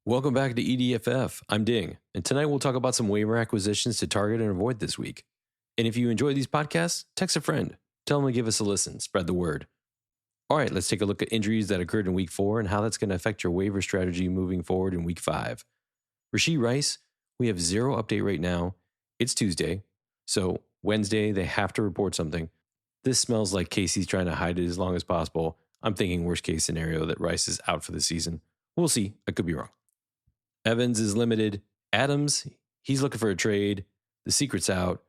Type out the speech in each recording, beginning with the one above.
Welcome back to EDFF. I'm Ding, and tonight we'll talk about some waiver acquisitions to target and avoid this week. And if you enjoy these podcasts, text a friend. Tell them to give us a listen. Spread the word. All right, let's take a look at injuries that occurred in week 4 and how that's going to affect your waiver strategy moving forward in week 5. Rashee Rice, we have zero update right now. It's Tuesday, so Wednesday they have to report something. This smells like Casey's trying to hide it as long as possible. I'm thinking worst case scenario that Rice is out for the season. We'll see. I could be wrong. Evans is limited. Adams, he's looking for a trade. The secret's out.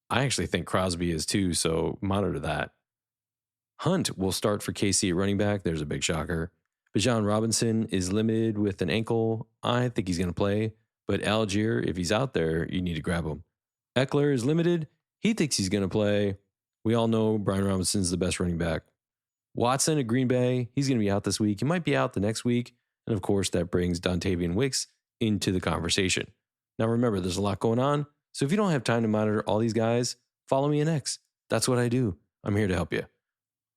I actually think Crosby is too, so monitor that. Hunt will start for KC at running back. There's a big shocker. Bijan Robinson is limited with an ankle. I think he's going to play, but Algier, if he's out there, you need to grab him. Eckler is limited. He thinks he's going to play. We all know Brian Robinson's the best running back. Watson at Green Bay, he's going to be out this week. He might be out the next week. And of course, that brings Dontavian Wicks into the conversation. Now remember, there's a lot going on. So if you don't have time to monitor all these guys, follow me in X. That's what I do. I'm here to help you.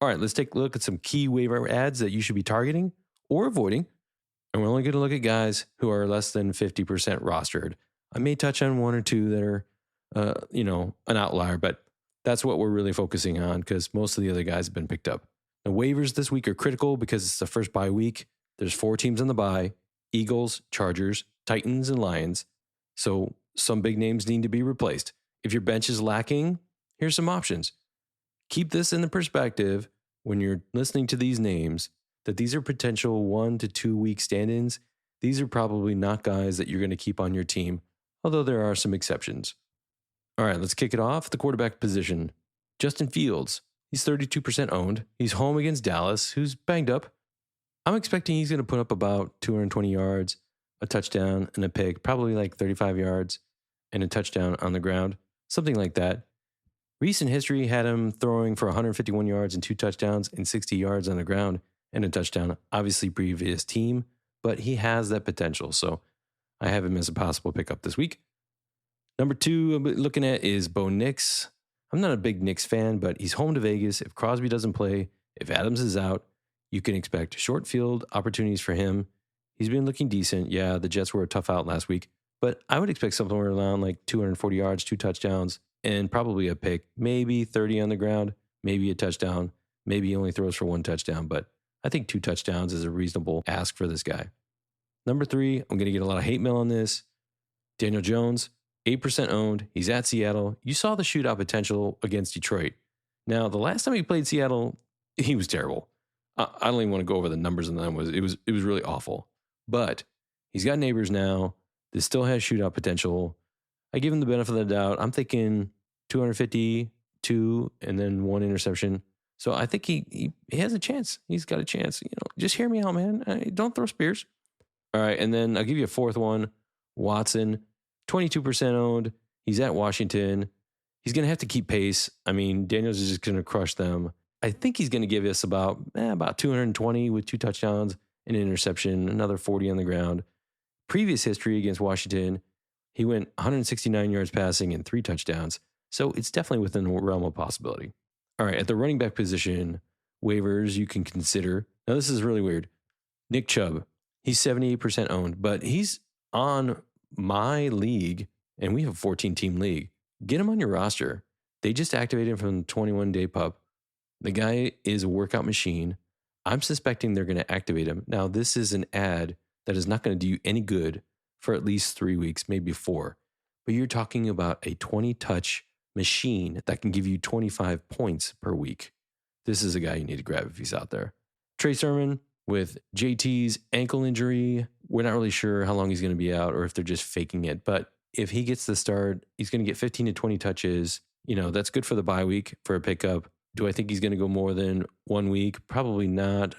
All right, let's take a look at some key waiver ads that you should be targeting or avoiding. And we're only going to look at guys who are less than 50% rostered. I may touch on one or two that are, an outlier, but that's what we're really focusing on because most of the other guys have been picked up. The waivers this week are critical because it's the first bye week. There's 4 teams on the bye: Eagles, Chargers, Titans, and Lions. So some big names need to be replaced. If your bench is lacking, here's some options. Keep this in the perspective when you're listening to these names that these are potential 1 to 2 week stand-ins. These are probably not guys that you're going to keep on your team, although there are some exceptions. All right, let's kick it off. The quarterback position. Justin Fields. He's 32% owned. He's home against Dallas, who's banged up. I'm expecting he's going to put up about 220 yards, a touchdown, and a pick, probably like 35 yards, and a touchdown on the ground, something like that. Recent history had him throwing for 151 yards and 2 touchdowns and 60 yards on the ground and a touchdown. Obviously, previous team, but he has that potential, so I have him as a possible pickup this week. Number 2 I'm looking at is Bo Nix. I'm not a big Knicks fan, but he's home to Vegas. If Crosby doesn't play, if Adams is out, you can expect short field opportunities for him. He's been looking decent. Yeah, the Jets were a tough out last week, but I would expect somewhere around like 240 yards, 2 touchdowns, and probably a pick, maybe 30 on the ground, maybe a touchdown. Maybe he only throws for 1 touchdown, but I think 2 touchdowns is a reasonable ask for this guy. Number 3, I'm going to get a lot of hate mail on this. Daniel Jones, 8% owned. He's at Seattle. You saw the shootout potential against Detroit. Now, the last time he played Seattle, he was terrible. I don't even want to go over the numbers on that. It was really awful. But he's got neighbors now. This still has shootout potential. I give him the benefit of the doubt. I'm thinking 252 and then 1 interception. So I think he has a chance. He's got a chance. Just hear me out, man. Don't throw spears. All right, and then I'll give you a 4th one. Watson, 22% owned. He's at Washington. He's going to have to keep pace. I mean, Daniels is just going to crush them. I think he's going to give us about 220 with 2 touchdowns, an interception, another 40 on the ground. Previous history against Washington, he went 169 yards passing and 3 touchdowns. So it's definitely within the realm of possibility. All right, at the running back position, waivers you can consider. Now, this is really weird. Nick Chubb, he's 78% owned, but he's on my league, and we have a 14-team league. Get him on your roster. They just activated him from the 21-day pup. The guy is a workout machine. I'm suspecting they're going to activate him. Now, this is an ad that is not going to do you any good for at least 3 weeks, maybe 4. But you're talking about a 20-touch machine that can give you 25 points per week. This is a guy you need to grab if he's out there. Trey Sermon with JT's ankle injury. We're not really sure how long he's going to be out or if they're just faking it. But if he gets the start, he's going to get 15 to 20 touches. That's good for the bye week for a pickup. Do I think he's going to go more than 1 week? Probably not.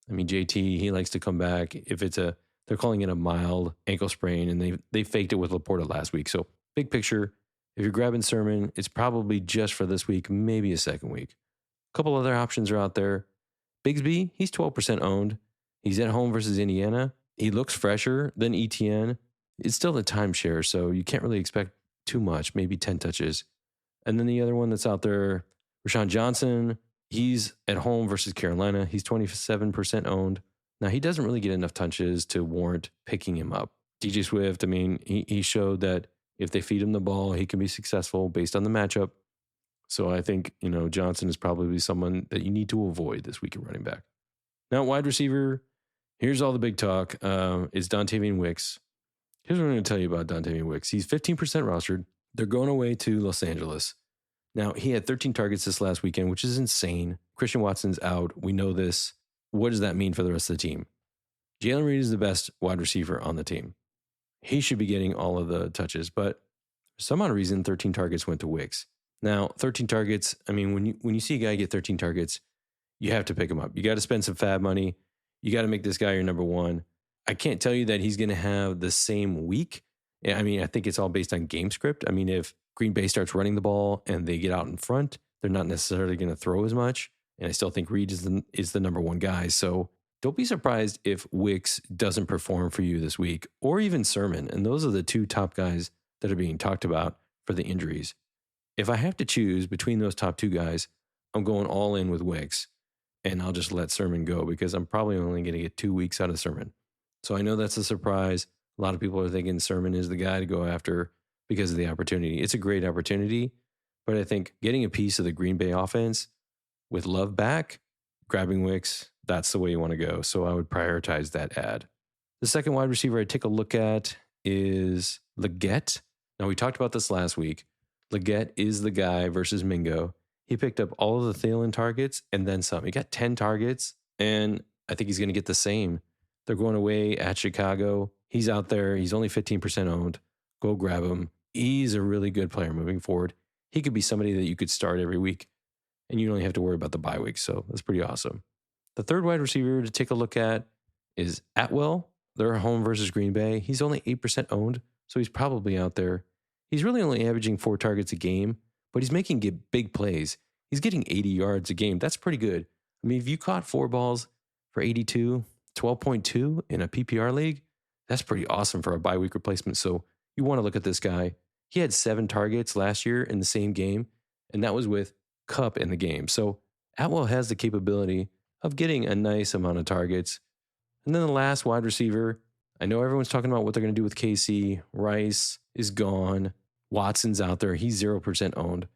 I mean, JT, he likes to come back. If they're calling it a mild ankle sprain, and they faked it with Laporta last week. So big picture, if you're grabbing Sermon, it's probably just for this week, maybe a second week. A couple other options are out there. Bigsby, he's 12% owned. He's at home versus Indiana. He looks fresher than ETN. It's still a timeshare, so you can't really expect too much, maybe 10 touches. And then the other one that's out there, Rashawn Johnson, he's at home versus Carolina. He's 27% owned. Now, he doesn't really get enough touches to warrant picking him up. DJ Swift, I mean, he showed that if they feed him the ball, he can be successful based on the matchup. So I think, Johnson is probably someone that you need to avoid this week at running back. Now, wide receiver, here's all the big talk, is Dontavian Wicks. Here's what I'm going to tell you about Dontavian Wicks. He's 15% rostered. They're going away to Los Angeles. Now, he had 13 targets this last weekend, which is insane. Christian Watson's out. We know this. What does that mean for the rest of the team? Jalen Reed is the best wide receiver on the team. He should be getting all of the touches, but for some odd reason, 13 targets went to Wicks. Now, 13 targets, I mean, when you see a guy get 13 targets, you have to pick him up. You got to spend some fab money. You got to make this guy your number one. I can't tell you that he's going to have the same week. I mean, I think it's all based on game script. I mean, if Green Bay starts running the ball and they get out in front, they're not necessarily going to throw as much. And I still think Reed is the number one guy. So don't be surprised if Wicks doesn't perform for you this week, or even Sermon. And those are the two top guys that are being talked about for the injuries. If I have to choose between those top two guys, I'm going all in with Wicks, and I'll just let Sermon go because I'm probably only going to get 2 weeks out of Sermon. So I know that's a surprise. A lot of people are thinking Sermon is the guy to go after because of the opportunity. It's a great opportunity, but I think getting a piece of the Green Bay offense with Love back, grabbing Wicks, that's the way you want to go. So I would prioritize that ad. The second wide receiver I take a look at is Legette. Now, we talked about this last week. Legette is the guy versus Mingo. He picked up all of the Thielen targets and then some. He got 10 targets, and I think he's going to get the same. They're going away at Chicago. He's out there. He's only 15% owned. Go grab him. He's a really good player moving forward. He could be somebody that you could start every week, and you don't have to worry about the bye week. So that's pretty awesome. The third wide receiver to take a look at is Atwell. They're home versus Green Bay. He's only 8% owned, so he's probably out there. He's really only averaging 4 targets a game, but he's making big plays. He's getting 80 yards a game. That's pretty good. I mean, if you caught 4 balls for 82, 12.2 in a PPR league, that's pretty awesome for a bye week replacement. So you want to look at this guy. He had 7 targets last year in the same game, and that was with Kupp in the game. So Atwell has the capability of getting a nice amount of targets. And then the last wide receiver, I know everyone's talking about what they're going to do with KC. Rice is gone. Watson's out there. He's 0% owned.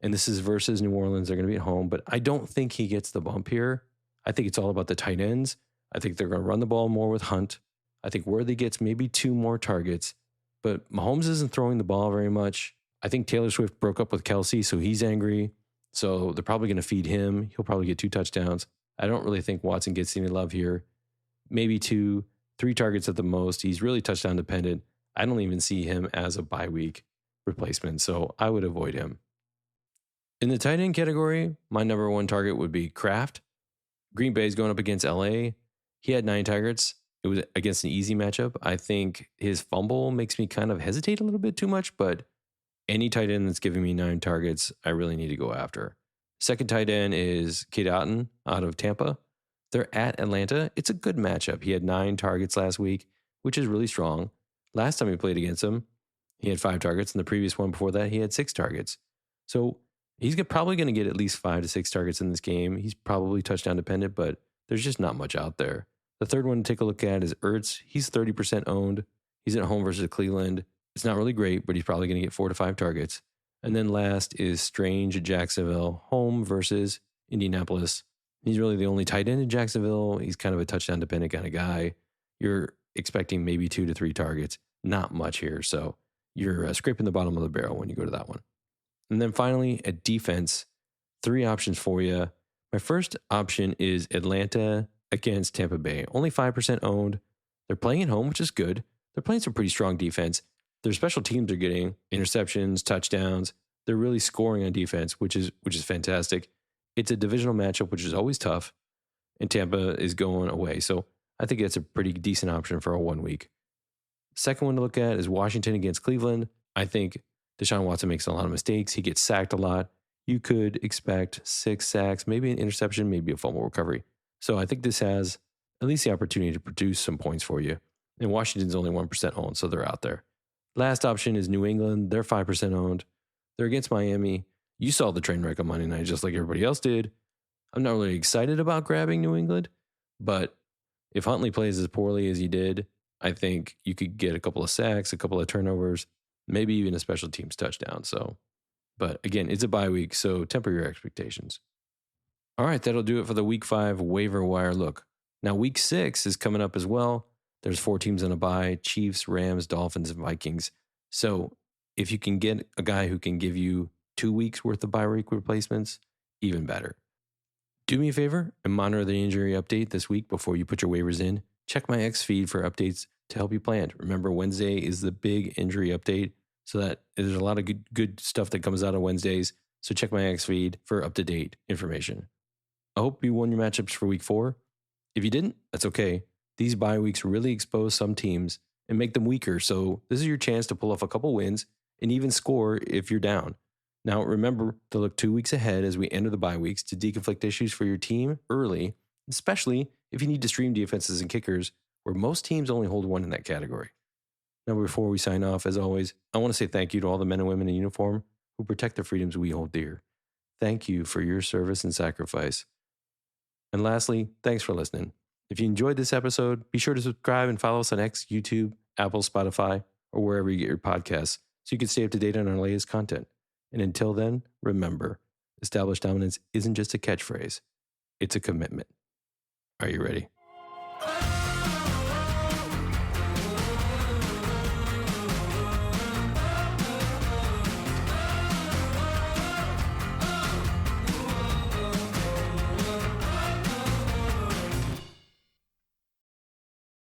And this is versus New Orleans. They're going to be at home. But I don't think he gets the bump here. I think it's all about the tight ends. I think they're going to run the ball more with Hunt. I think Worthy gets maybe 2 more targets. But Mahomes isn't throwing the ball very much. I think Taylor Swift broke up with Kelsey, so he's angry. So they're probably going to feed him. He'll probably get 2 touchdowns. I don't really think Watson gets any love here. Maybe 2, 3 targets at the most. He's really touchdown dependent. I don't even see him as a bye week replacement, so I would avoid him. In the tight end category, my number one target would be Kraft. Green Bay's going up against LA. He had 9 targets. It was against an easy matchup. I think his fumble makes me kind of hesitate a little bit too much, but any tight end that's giving me 9 targets, I really need to go after. Second tight end is Cade Otton out of Tampa. They're at Atlanta. It's a good matchup. He had 9 targets last week, which is really strong. Last time he played against him, he had 5 targets, and the previous one before that, he had 6 targets. So he's probably going to get at least 5 to 6 targets in this game. He's probably touchdown dependent, but there's just not much out there. The third one to take a look at is Ertz. He's 30% owned. He's at home versus Cleveland. It's not really great, but he's probably going to get 4 to 5 targets. And then last is Strange at Jacksonville, home versus Indianapolis. He's really the only tight end in Jacksonville. He's kind of a touchdown dependent kind of guy. You're expecting maybe 2 to 3 targets. Not much here. So you're scraping the bottom of the barrel when you go to that one. And then finally, at defense, 3 options for you. My first option is Atlanta against Tampa Bay. Only 5% owned. They're playing at home, which is good. They're playing some pretty strong defense. Their special teams are getting interceptions, touchdowns. They're really scoring on defense, which is fantastic. It's a divisional matchup, which is always tough. And Tampa is going away. So I think that's a pretty decent option for a 1 week. Second one to look at is Washington against Cleveland. I think Deshaun Watson makes a lot of mistakes. He gets sacked a lot. You could expect 6 sacks, maybe an interception, maybe a fumble recovery. So I think this has at least the opportunity to produce some points for you. And Washington's only 1% owned, so they're out there. Last option is New England. They're 5% owned. They're against Miami. You saw the train wreck on Monday night just like everybody else did. I'm not really excited about grabbing New England, but If Huntley plays as poorly as he did, I think you could get a couple of sacks, a couple of turnovers, maybe even a special teams touchdown. So, but again, it's a bye week, so temper your expectations. All right, that'll do it for the week 5 waiver wire look. Now, week 6 is coming up as well. There's 4 teams on a bye: Chiefs, Rams, Dolphins, and Vikings. So if you can get a guy who can give you 2 weeks worth of bye week replacements, even better. Do me a favor and monitor the injury update this week before you put your waivers in. Check my X feed for updates to help you plan. Remember, Wednesday is the big injury update, so that there's a lot of good stuff that comes out on Wednesdays. So check my X feed for up-to-date information. I hope you won your matchups for week 4. If you didn't, that's okay. These bye weeks really expose some teams and make them weaker, so this is your chance to pull off a couple wins and even score if you're down. Now, remember to look 2 weeks ahead as we enter the bye weeks to deconflict issues for your team early, especially if you need to stream defenses and kickers, where most teams only hold one in that category. Now, before we sign off, as always, I want to say thank you to all the men and women in uniform who protect the freedoms we hold dear. Thank you for your service and sacrifice. And lastly, thanks for listening. If you enjoyed this episode, be sure to subscribe and follow us on X, YouTube, Apple, Spotify, or wherever you get your podcasts so you can stay up to date on our latest content. And until then, remember, established dominance isn't just a catchphrase, it's a commitment. Are you ready?